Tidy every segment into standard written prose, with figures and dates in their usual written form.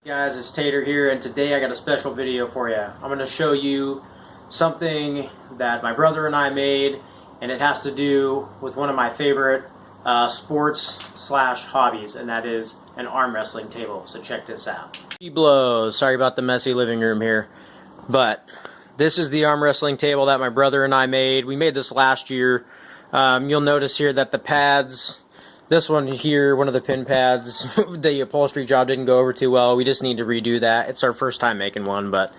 Guys, it's Tater here, and today I got a special video for you. I'm going to show you something that my brother and I made, and it has to do with one of my favorite sports/hobbies, and that is an arm wrestling table. So check this out. Blows. Sorry about the messy living room here, but this is the arm wrestling table that my brother and I made. We made this last year. You'll notice here that the pads, this one here, one of the pin pads, the upholstery job didn't go over too well. We just need to redo that. It's our first time making one, but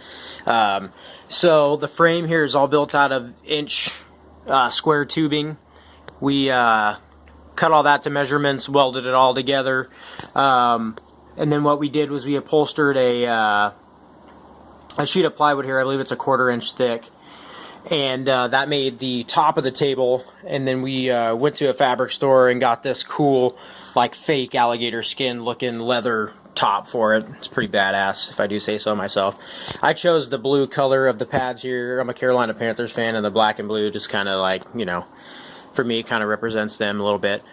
so the frame here is all built out of inch square tubing. We cut all that to measurements, welded it all together, and then what we did was we upholstered a sheet of plywood here. I believe it's a 1/4 inch thick. And that made the top of the table, and then we went to a fabric store and got this cool, like, fake alligator skin looking leather top for it. It's pretty badass, if I do say so myself. I chose the blue color of the pads here. I'm a Carolina Panthers fan, and the black and blue just kind of, like, you know, for me, kind of represents them a little bit.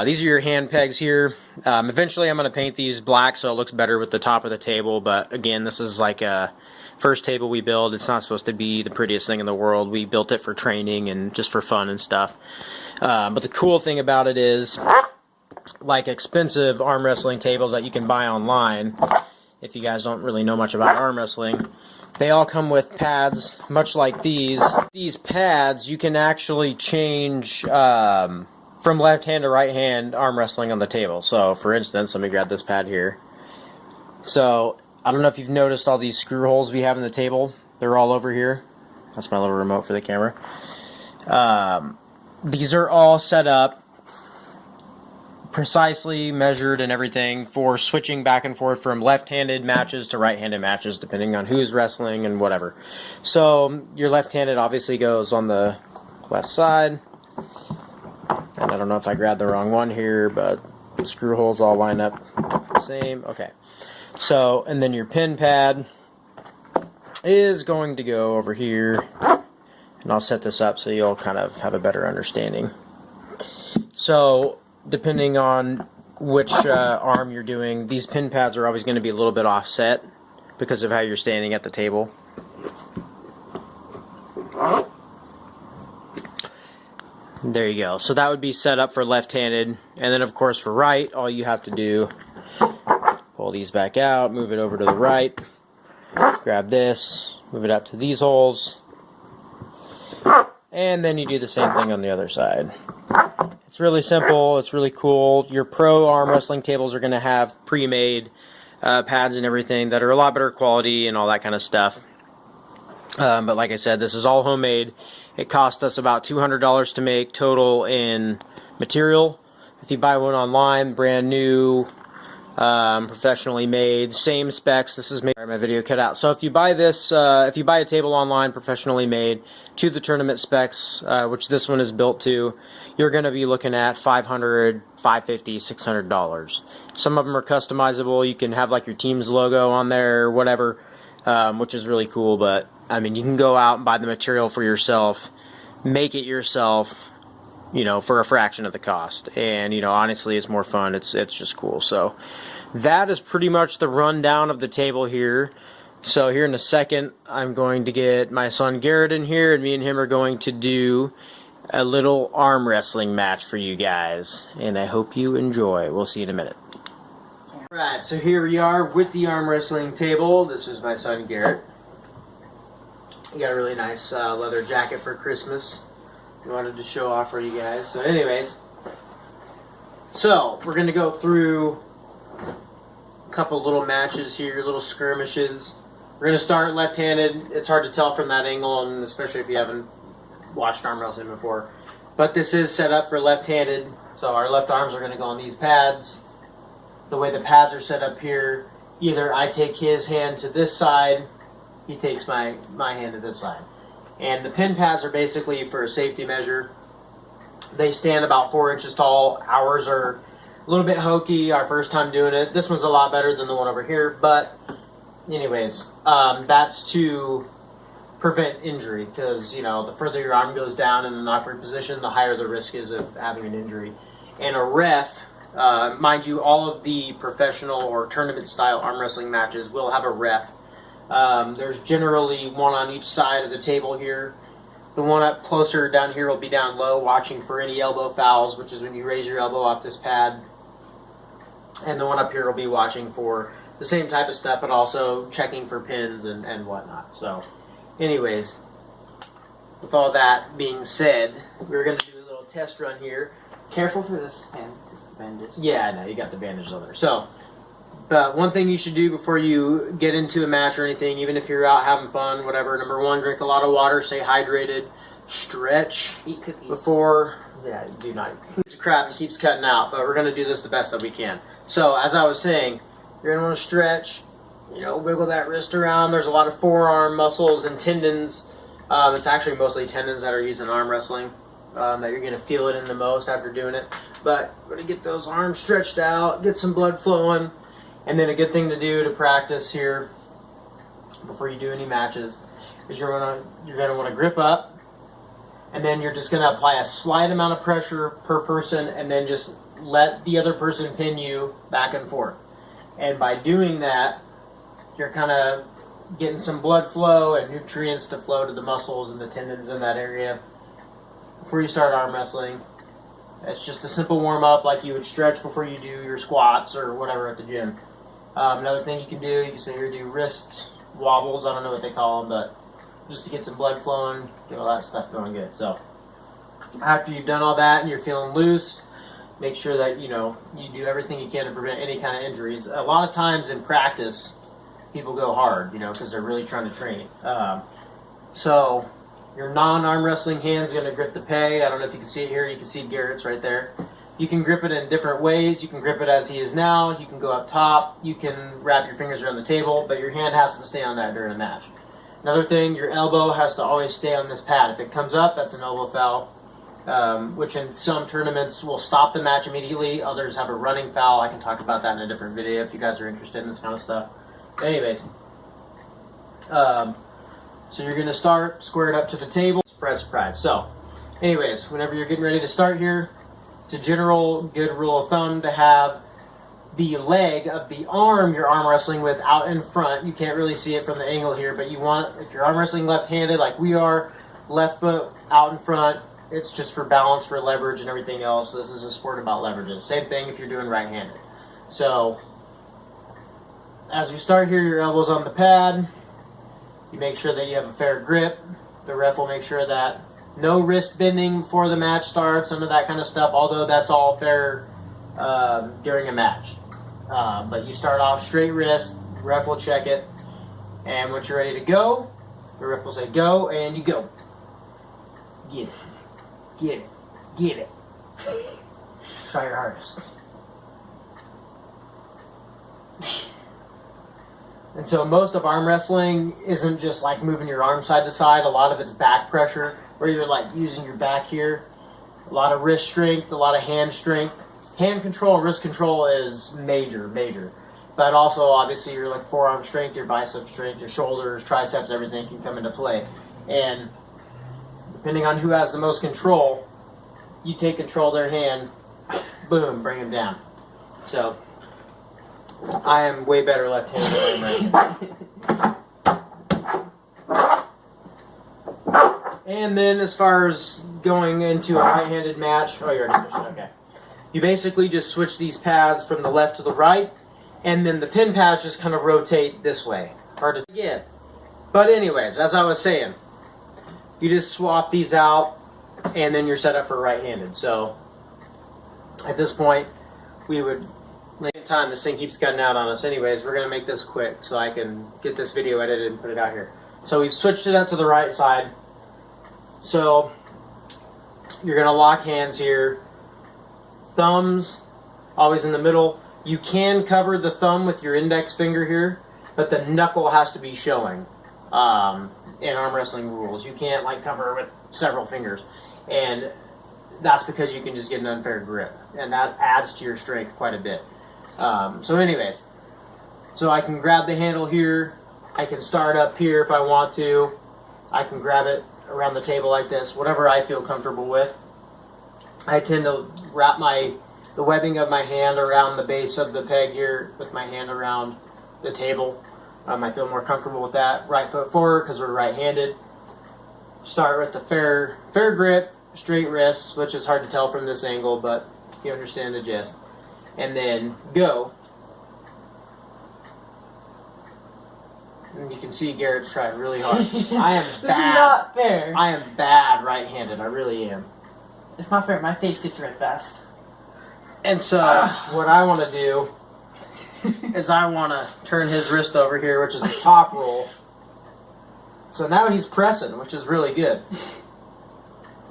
These are your hand pegs here. Eventually I'm going to paint these black so it looks better with the top of the table, but again, this is like a first table we build. It's not supposed to be the prettiest thing in the world. We built it for training and just for fun and stuff. But the cool thing about it is, like expensive arm wrestling tables that you can buy online, if you guys don't really know much about arm wrestling, they all come with pads, much like these. These pads, you can actually change from left hand to right hand arm wrestling on the table. So, for instance, let me grab this pad here. So, I don't know if you've noticed all these screw holes we have in the table. They're all over here. That's my little remote for the camera. These are all set up, precisely measured and everything for switching back and forth from left-handed matches to right-handed matches, depending on who's wrestling and whatever. So your left-handed obviously goes on the left side, and I don't know if I grabbed the wrong one here, but the screw holes all line up the same. Okay, so and then your pin pad is going to go over here, and I'll set this up so you'll kind of have a better understanding. So depending on which arm you're doing, these pin pads are always going to be a little bit offset because of how you're standing at the table. There you go. So that would be set up for left-handed, and then of course for right, all you have to do, pull these back out, move it over to the right, grab this, move it up to these holes, and then you do the same thing on the other side. It's really simple. It's really cool. Your pro arm wrestling tables are going to have pre-made pads and everything that are a lot better quality and all that kind of stuff. But like I said, this is all homemade. It cost us about $200 to make total in material. If you buy one online, brand new, professionally made, same specs. This is made. My video cut out. So if you buy this, if you buy a table online, professionally made, to the tournament specs, which this one is built to, you're going to be looking at $500, $550, $600. Some of them are customizable. You can have like your team's logo on there or whatever, which is really cool. But I mean, you can go out and buy the material for yourself, make it yourself, you know, for a fraction of the cost. And, you know, honestly, it's more fun. It's just cool. So that is pretty much the rundown of the table here. So here in a second, I'm going to get my son Garrett in here, and me and him are going to do a little arm wrestling match for you guys. And I hope you enjoy. We'll see you in a minute. Alright, so here we are with the arm wrestling table. This is my son Garrett. He got a really nice leather jacket for Christmas. I wanted to show off for you guys. So anyways, so we're going to go through a couple little matches here, little skirmishes. We're going to start left-handed. It's hard to tell from that angle, and especially if you haven't watched arm wrestling before. But this is set up for left-handed, so our left arms are going to go on these pads. The way the pads are set up here, either I take his hand to this side, he takes my hand to this side. And the pin pads are basically for a safety measure. They stand about 4 inches tall. Ours are a little bit hokey, our first time doing it. This one's a lot better than the one over here, but anyways, that's to prevent injury, because, you know, the further your arm goes down in an awkward position, the higher the risk is of having an injury. And a ref Mind you, all of the professional or tournament-style arm wrestling matches will have a ref. There's generally one on each side of the table here. The one up closer down here will be down low, watching for any elbow fouls, which is when you raise your elbow off this pad. And the one up here will be watching for the same type of stuff, but also checking for pins and whatnot. So, anyways, with all that being said, we're going to do a little test run here. Careful for this bandage. Yeah, I know, you got the bandage on there. So, but one thing you should do before you get into a match or anything, even if you're out having fun, whatever, number one, drink a lot of water, stay hydrated, stretch. Eat cookies. Before, yeah, you do not. It's crap and keeps cutting out, but we're going to do this the best that we can. So, as I was saying, you're going to want to stretch, wiggle that wrist around. There's a lot of forearm muscles and tendons. It's actually mostly tendons that are used in arm wrestling. That you're going to feel it in the most after doing it. But we're going to get those arms stretched out, get some blood flowing, and then a good thing to do to practice here before you do any matches is you're going to want to grip up, and then you're just going to apply a slight amount of pressure per person, and then just let the other person pin you back and forth. And by doing that, you're kind of getting some blood flow and nutrients to flow to the muscles and the tendons in that area before you start arm wrestling. It's just a simple warm-up like you would stretch before you do your squats or whatever at the gym. Another thing you can do, you can sit here and do wrist wobbles. I don't know what they call them, but just to get some blood flowing, get all that stuff going good. So after you've done all that and you're feeling loose, make sure that you do everything you can to prevent any kind of injuries. A lot of times in practice, people go hard, because they're really trying to train. So your non-arm wrestling hand's going to grip the peg. I don't know if you can see it here. You can see Garrett's right there. You can grip it in different ways. You can grip it as he is now. You can go up top. You can wrap your fingers around the table, but your hand has to stay on that during a match. Another thing, your elbow has to always stay on this pad. If it comes up, that's an elbow foul, which in some tournaments will stop the match immediately. Others have a running foul. I can talk about that in a different video if you guys are interested in this kind of stuff. Anyways, so you're going to start squared up to the table. Surprise, surprise. So, anyways, whenever you're getting ready to start here, it's a general good rule of thumb to have the leg of the arm you're arm wrestling with out in front. You can't really see it from the angle here, but you want, if you're arm wrestling left-handed like we are, left foot out in front. It's just for balance, for leverage, and everything else. This is a sport about leverages. Same thing if you're doing right-handed. So, as we start here, your elbow's on the pad. You make sure that you have a fair grip. The ref will make sure that no wrist bending before the match starts, some of that kind of stuff, although that's all fair during a match. But you start off straight wrist, the ref will check it, and once you're ready to go, the ref will say go, and you go. Get it. Get it. Get it. Try your hardest. And so most of arm wrestling isn't just like moving your arm side to side. A lot of it's back pressure, where you're like using your back here. A lot of wrist strength, a lot of hand strength. Hand control and wrist control is major. But also, obviously, your like forearm strength, your bicep strength, your shoulders, triceps, everything can come into play. And depending on who has the most control, you take control of their hand, boom, bring them down. So I am way better left-handed than right. And then as far as going into a right-handed match, oh, you already switched it, okay. You basically just switch these pads from the left to the right, and then the pin pads just kind of rotate this way. Hard to get. But anyways, as I was saying, you just swap these out, and then you're set up for right-handed. So at this point, we would... time, this thing keeps cutting out on us. Anyways, we're going to make this quick so I can get this video edited and put it out here. So we've switched it up to the right side. So you're going to lock hands here. Thumbs always in the middle. You can cover the thumb with your index finger here, but the knuckle has to be showing in arm wrestling rules. You can't like cover with several fingers. And that's because you can just get an unfair grip. And that adds to your strength quite a bit. So anyways, so I can grab the handle here, I can start up here if I want to, I can grab it around the table like this, whatever I feel comfortable with. I tend to wrap my the webbing of my hand around the base of the peg here with my hand around the table. I feel more comfortable with that. Right foot forward because we're right-handed. Start with the fair grip, straight wrists, which is hard to tell from this angle, but you understand the gist. And then go. And you can see Garrett's trying really hard. I am bad. This is not fair. I am bad right-handed. I really am. It's not fair. My face gets red fast. And so what I want to do is I want to turn his wrist over here, which is the top roll. So now he's pressing, which is really good.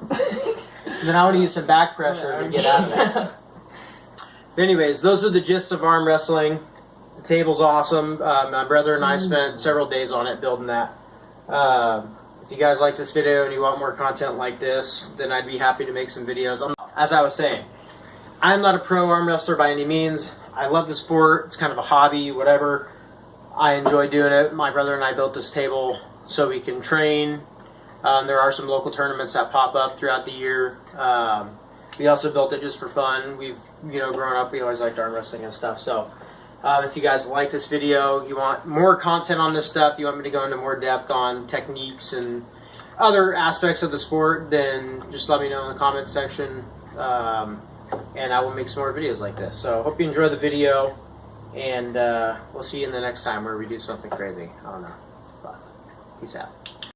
Then I want to use some back pressure to get out of that. But anyways, those are the gists of arm wrestling. The table's awesome. My brother and I spent several days on it building that. If you guys like this video and you want more content like this, then I'd be happy to make some videos. As I was saying, I'm not a pro arm wrestler by any means. I love the sport. It's kind of a hobby, whatever. I enjoy doing it. My brother and I built this table so we can train. There are some local tournaments that pop up throughout the year. We also built it just for fun. We've, growing up, we always liked arm wrestling and stuff. So if you guys like this video, you want more content on this stuff, you want me to go into more depth on techniques and other aspects of the sport, then just let me know in the comments section. And I will make some more videos like this. So hope you enjoy the video, and we'll see you in the next time where we do something crazy. I don't know, but peace out.